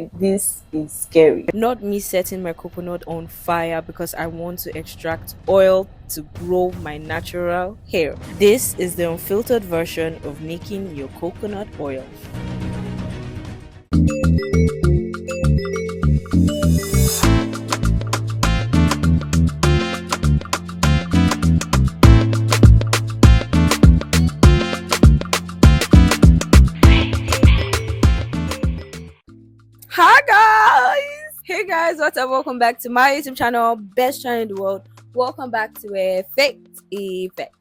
like this is scary. Not me setting my coconut on fire because I want to extract oil to grow my natural hair. This is the unfiltered version of making your coconut oil. Hi guys! Hey guys, what's up? Welcome back to my YouTube channel, best channel in the world. Welcome back to a Phayte effect.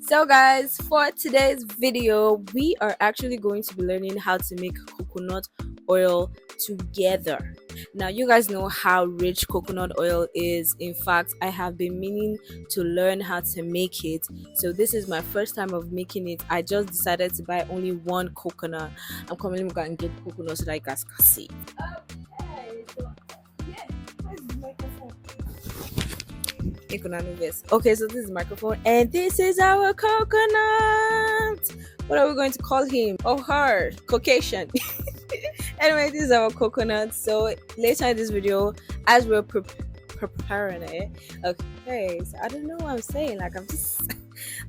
So guys, for today's video, we are actually going to be learning how to make coconut oil together. Now you guys know how rich coconut oil is. In fact, I have been meaning to learn how to make it, so this is my first time of making it. I just decided to buy only one coconut. I'm coming to and get coconut so that you guys can see. Okay, so yeah, where's the microphone? Okay, so this is the microphone and this is our coconut. What are we going to call him or her? Caucasian. Anyway, this is our coconut. So later in this video, as we're preparing it, okay, so I don't know what I'm saying, like I'm just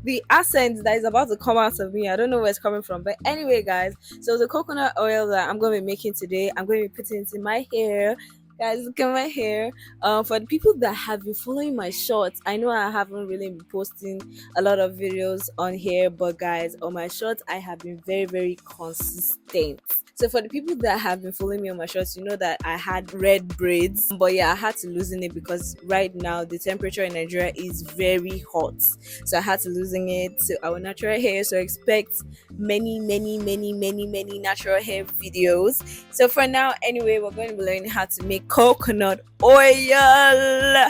the accent that is about to come out of me, I don't know where it's coming from. But anyway guys, so the coconut oil that I'm going to be making today, I'm going to be putting it in my hair. Guys, look at my hair. For the people that have been following my shorts, I know I haven't really been posting a lot of videos on here, but guys, on my shorts I have been very consistent. So for the people that have been following me on my shorts, you know that I had red braids, but yeah, I had to loosen it because right now the temperature in Nigeria is very hot, so I had to loosen it to our natural hair. So expect many natural hair videos. So for now anyway, we're going to be learning how to make coconut oil.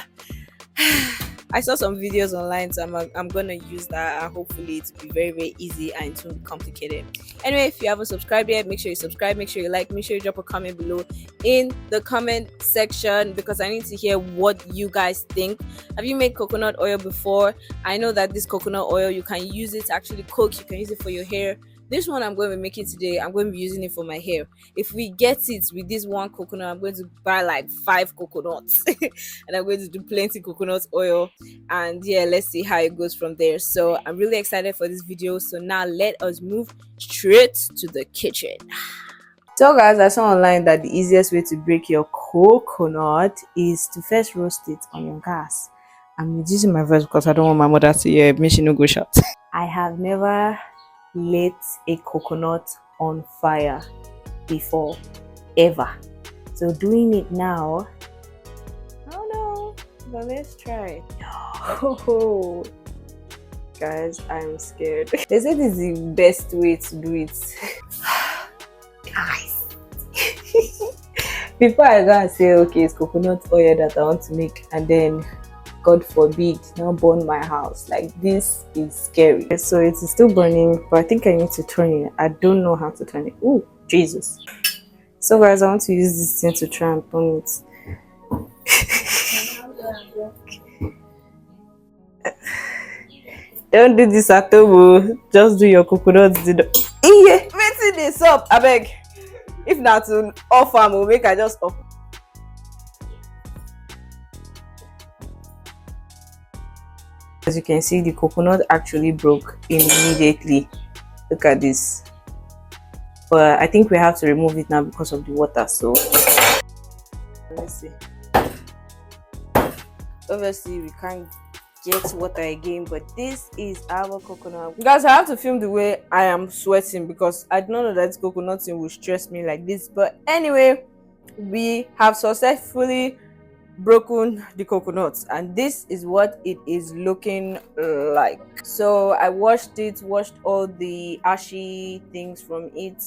I saw some videos online, so I'm gonna use that, and hopefully it will be very easy and it won't be complicated. Anyway, if you haven't subscribed yet, make sure you subscribe, make sure you like, make sure you drop a comment below in the comment section because I need to hear what you guys think. Have you made coconut oil before? I know that this coconut oil, you can use it to actually cook, you can use it for your hair. This one I'm going to be making today, I'm going to be using it for my hair. If we get it with this one coconut, I'm going to buy like 5 coconuts and I'm going to do plenty coconut oil, and yeah, let's see how it goes from there. So I'm really excited for this video. So now let us move straight to the kitchen. So guys, I saw online that the easiest way to break your coconut is to first roast it on your gas. I'm reducing my voice because I don't want my mother to hear me, she no go shout. I have never lit a coconut on fire before, ever. So doing it now, I don't know, but let's try. Oh, guys, I'm scared. They said this is the best way to do it. Guys, before I go and say, okay, it's coconut oil that I want to make, and then God forbid now burn my house, like this is scary. So it is still burning, but I think I need to turn it. I don't know how to turn it. Oh Jesus. So guys, I want to use this thing to try and burn it. Don't do this at all. Just do your coconuts. Yeah, wait this up, I beg. If not to off, I will make I just off. As you can see, the coconut actually broke immediately. Look at this. But I think we have to remove it now because of the water. So let's see. Obviously we can't get water again, but this is our coconut. Guys, I have to film the way I am sweating because I did not know that this coconut thing will stress me like this. But anyway, we have successfully broken the coconuts, and this is what it is looking like. So I washed all the ashy things from it,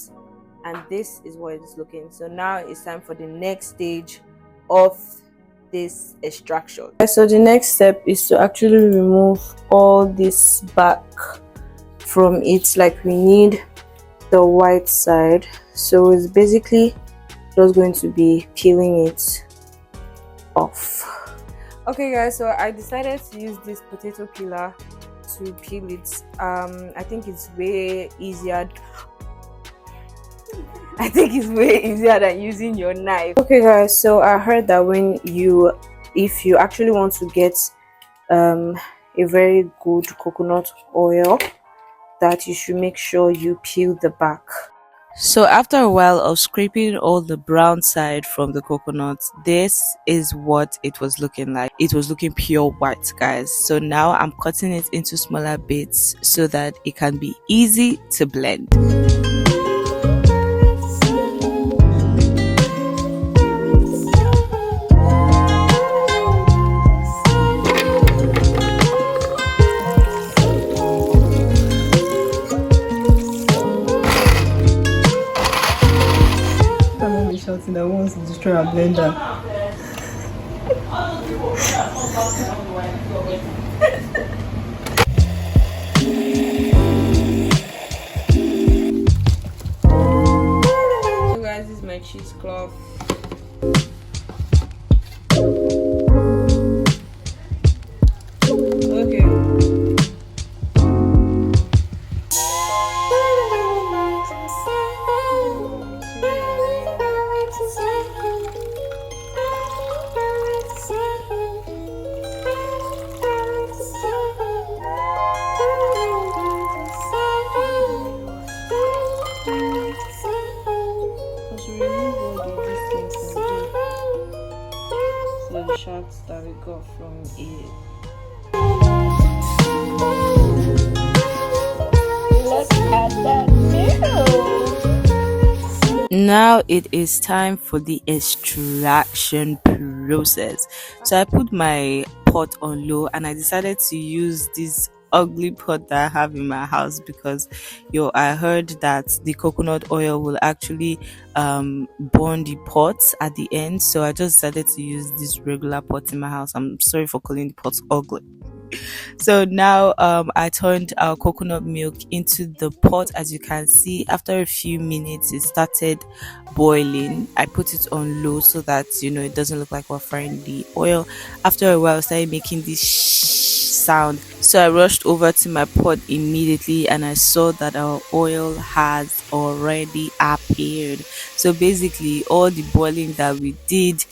and this is what it's looking. So now it's time for the next stage of this extraction. So the next step is to actually remove all this back from it. Like we need the white side, so it's basically just going to be peeling it off. Okay guys, so I decided to use this potato peeler to peel it. I think it's way easier. I think it's way easier than using your knife. Okay guys, so I heard that if you actually want to get a very good coconut oil, that you should make sure you peel the back. So after a while of scraping all the brown side from the coconut, this is what it was looking like. It was looking pure white, guys. So now I'm cutting it into smaller bits so that it can be easy to blend. Shouting that wants to destroy our blender. So guys, this is my cheesecloth. Okay. The shots that we got from it. Look at that view. Now it is time for the extraction process. So I put my pot on low and I decided to use this ugly pot that I have in my house because I heard that the coconut oil will actually burn the pot at the end, so I just decided to use this regular pot in my house. I'm sorry for calling the pot ugly. So now I turned our coconut milk into the pot. As you can see, after a few minutes it started boiling. I put it on low so that it doesn't look like we're frying the oil. After a while I started making this sound, so I rushed over to my pot immediately and I saw that our oil has already appeared. So basically all the boiling that we did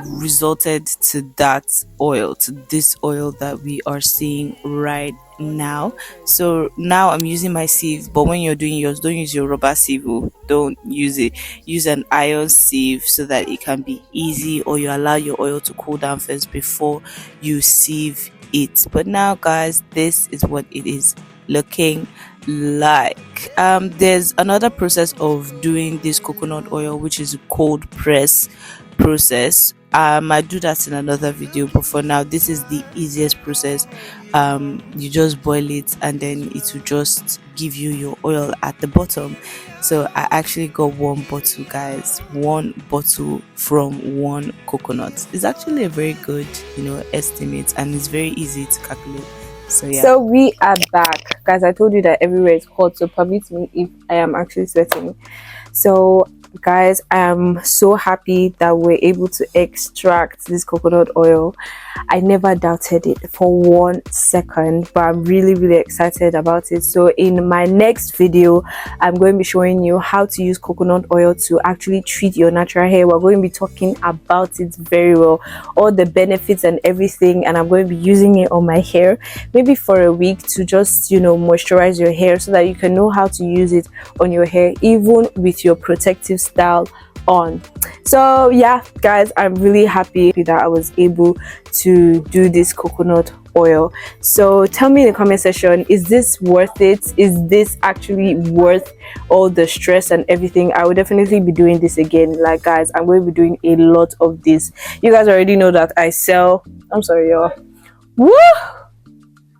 resulted to this oil that we are seeing right now. So now I'm using my sieve, but when you're doing yours, don't use your rubber sieve. Don't use it. Use an iron sieve so that it can be easy, or you allow your oil to cool down first before you sieve it. But now guys, this is what it is looking like. There's another process of doing this coconut oil, which is a cold press process. I do that in another video, but for now this is the easiest process. You just boil it and then it will just give you your oil at the bottom. So I actually got one bottle, guys, one bottle from one coconut. It's actually a very good estimate, and it's very easy to calculate. So yeah, so we are back, guys. I told you that everywhere is hot, so permit me if I am actually sweating. So guys, I am so happy that we're able to extract this coconut oil. I never doubted it for 1 second, but I'm really excited about it. So in my next video, I'm going to be showing you how to use coconut oil to actually treat your natural hair. We're going to be talking about it very well, all the benefits and everything, and I'm going to be using it on my hair maybe for a week to just moisturize your hair so that you can know how to use it on your hair even with your protective style on. So yeah guys, I'm really happy that I was able to do this coconut oil. So tell me in the comment section, is this worth it? Is this actually worth all the stress and everything? I will definitely be doing this again. Like guys, I'm going to be doing a lot of this. You guys already know that I sell, I'm sorry y'all, woo,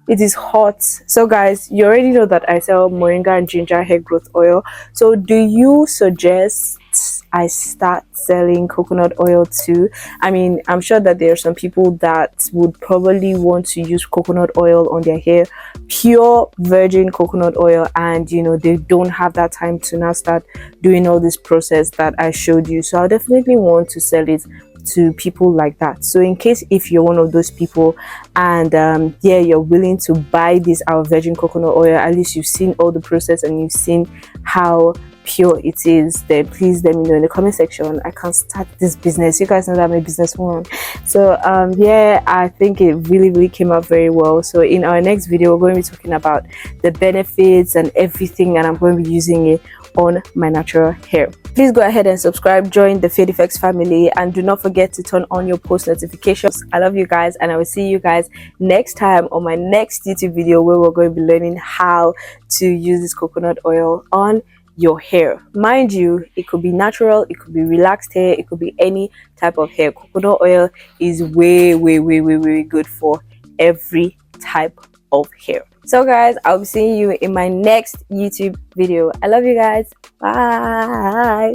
it is hot. So guys, you already know that I sell moringa and ginger hair growth oil. So do you suggest I start selling coconut oil too? I mean, I'm sure that there are some people that would probably want to use coconut oil on their hair, pure virgin coconut oil, and they don't have that time to now start doing all this process that I showed you. So I'll definitely want to sell it to people like that. So in case if you're one of those people and yeah, you're willing to buy this our virgin coconut oil, at least you've seen all the process and you've seen how pure it is, then please let me know in the comment section. I can start this business. You guys know that I'm a businesswoman. So yeah, I think it really came out very well. So in our next video, we're going to be talking about the benefits and everything, and I'm going to be using it on my natural hair. Please go ahead and subscribe, join the Phayte family, and do not forget to turn on your post notifications. I love you guys, and I will see you guys next time on my next YouTube video, where we're going to be learning how to use this coconut oil on your hair. Mind you, it could be natural, it could be relaxed hair, it could be any type of hair. Coconut oil is way good for every type of hair. So guys, I'll be seeing you in my next YouTube video. I love you guys. Bye.